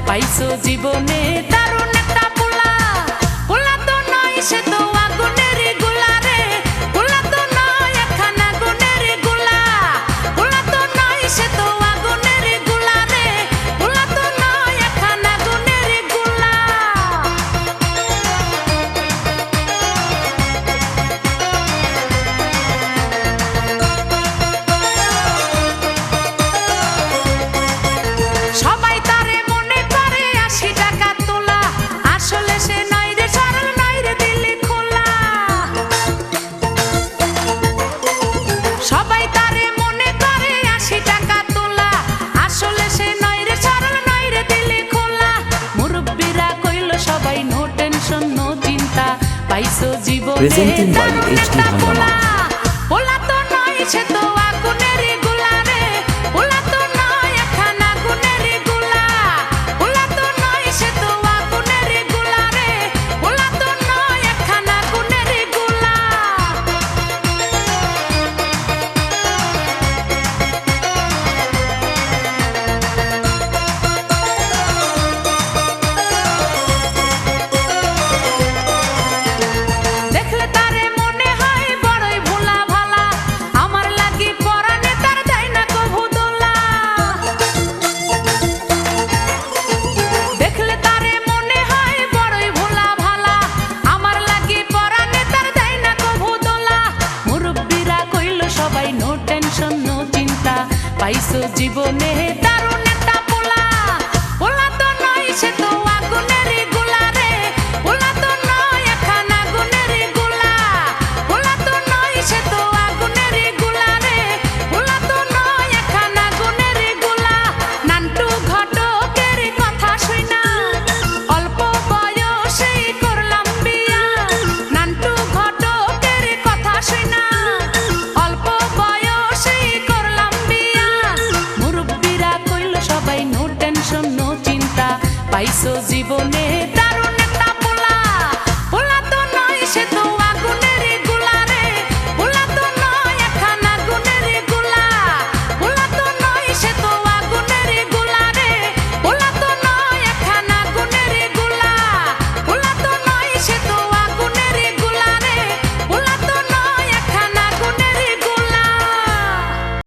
পাইছো জীবনে দারুণ একটা পোলা। পোলা তো নয় সে তো আগুনের গোলা রে, পোলা তো নয় একখান আগুনের গোলা। পোলা তো নয় সে তো আগুনের গোলা রে, পোলা তো নয় একখান আগুনের গোলা। সবাই তারে মনে করে 80 টাকা তোলা, আসলে সে নয় রে সরল নয় রে দিলি খোলা। সবাই তারে মনে করে 80 টাকা তোলা, আসলে সে নয় রে সরল নয় রে দিলি খোলা। মুরব্বিরা কইল সবাই নো টেনশন নো চিন্তা, পাইছো জীবনে Presenting by দারুণ HD একটা Hangama। পোলা। পোলা তো নয় সে তো